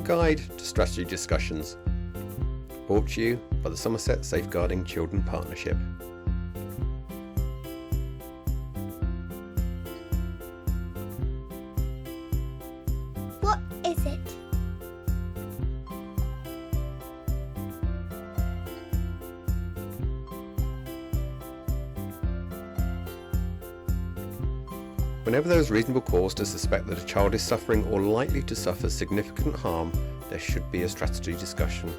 Guide to Strategy Discussions, brought to you by the Somerset Safeguarding Children Partnership. What is it? Whenever there is reasonable cause to suspect that a child is suffering or likely to suffer significant harm, there should be a strategy discussion.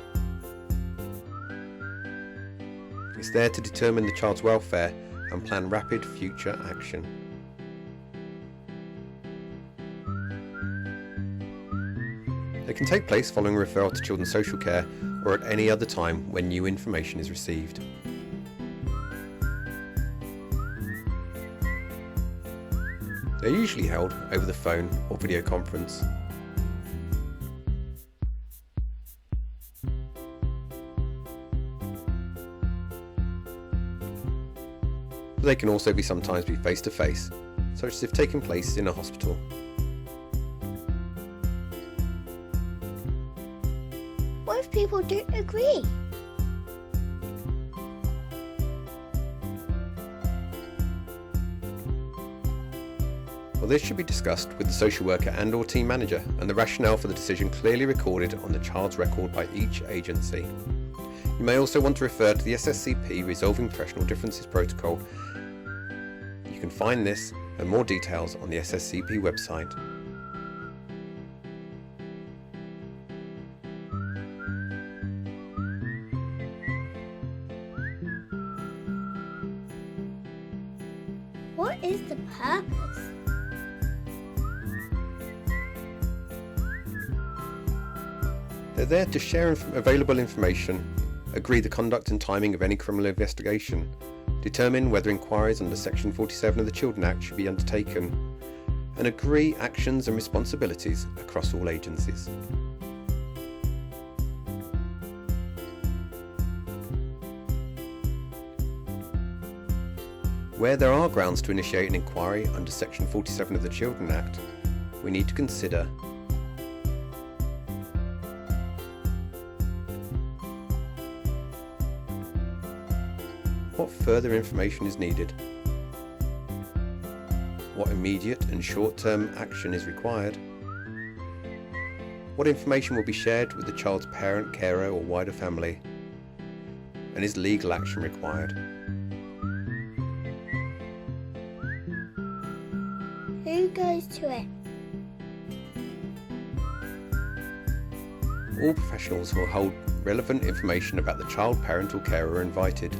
It's there to determine the child's welfare and plan rapid future action. They can take place following referral to children's social care or at any other time when new information is received. They're usually held over the phone or video conference. They can also sometimes be face-to-face, such as if taking place in a hospital. What if people don't agree? Well, this should be discussed with the social worker and/or team manager, and the rationale for the decision clearly recorded on the child's record by each agency. You may also want to refer to the SSCP Resolving Professional Differences Protocol. You can find this and more details on the SSCP website. What is the purpose? They're there to share available information, agree the conduct and timing of any criminal investigation, determine whether inquiries under Section 47 of the Children Act should be undertaken, and agree actions and responsibilities across all agencies. Where there are grounds to initiate an inquiry under Section 47 of the Children Act, we need to consider what further information is needed, what immediate and short-term action is required, what information will be shared with the child's parent, carer or wider family, and is legal action required. Who goes to it? All professionals who hold relevant information about the child, parent or carer are invited.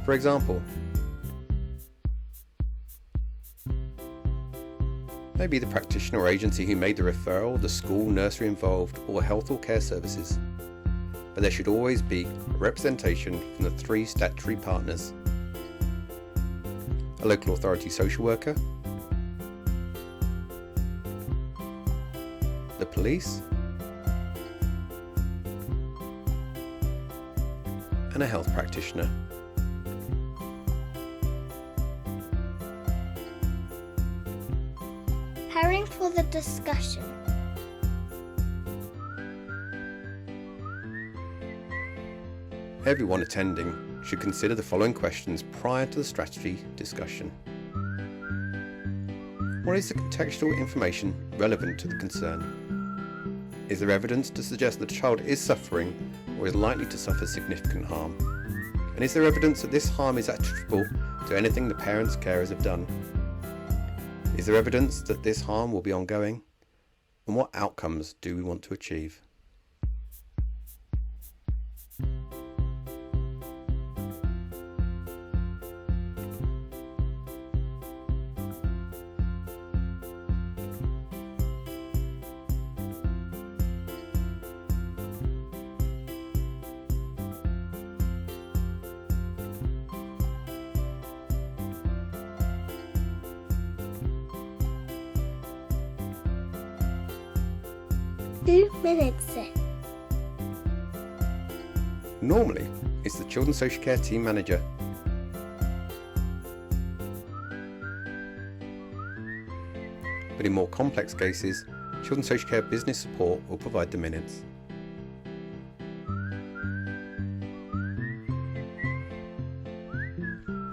For example, maybe the practitioner or agency who made the referral, the school, nursery involved, or health or care services. But there should always be a representation from the three statutory partners: a local authority social worker, the police, and a health practitioner. Preparing for the discussion. Everyone attending should consider the following questions prior to the strategy discussion. What is the contextual information relevant to the concern? Is there evidence to suggest that a child is suffering or is likely to suffer significant harm? And is there evidence that this harm is attributable to anything the parents, carers have done? Is there evidence that this harm will be ongoing? And what outcomes do we want to achieve? Minutes it. Normally, it's the Children's Social Care Team Manager. But in more complex cases, Children's Social Care Business Support will provide the minutes.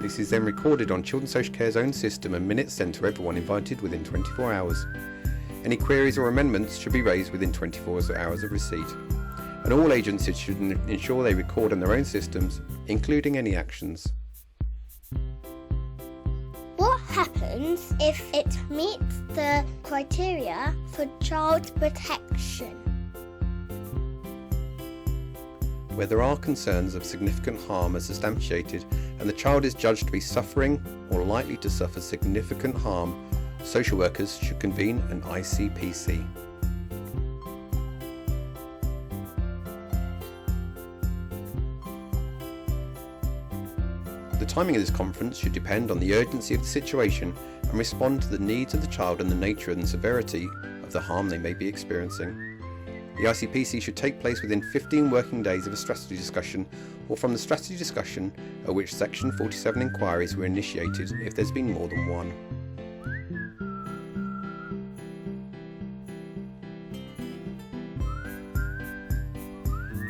This is then recorded on Children's Social Care's own system and minutes sent to everyone invited within 24 hours. Any queries or amendments should be raised within 24 hours of receipt. And all agencies should ensure they record on their own systems, including any actions. What happens if it meets the criteria for child protection? Where there are concerns of significant harm as substantiated and the child is judged to be suffering or likely to suffer significant harm, social workers should convene an ICPC. The timing of this conference should depend on the urgency of the situation and respond to the needs of the child and the nature and severity of the harm they may be experiencing. The ICPC should take place within 15 working days of a strategy discussion or from the strategy discussion at which Section 47 inquiries were initiated if there's been more than one.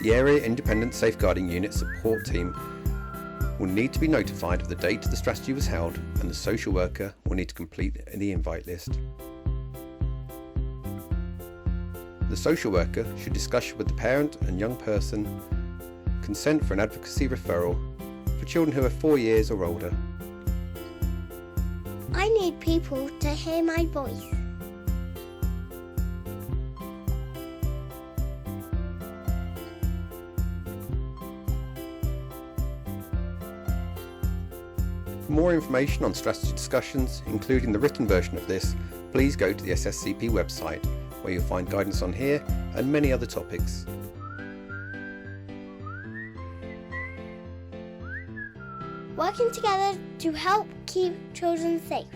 The Area Independent Safeguarding Unit support team will need to be notified of the date the strategy was held, and the social worker will need to complete the invite list. The social worker should discuss with the parent and young person consent for an advocacy referral for children who are 4 years or older. I need people to hear my voice. For more information on strategy discussions, including the written version of this, please go to the SSCP website, where you'll find guidance on here and many other topics. Working together to help keep children safe.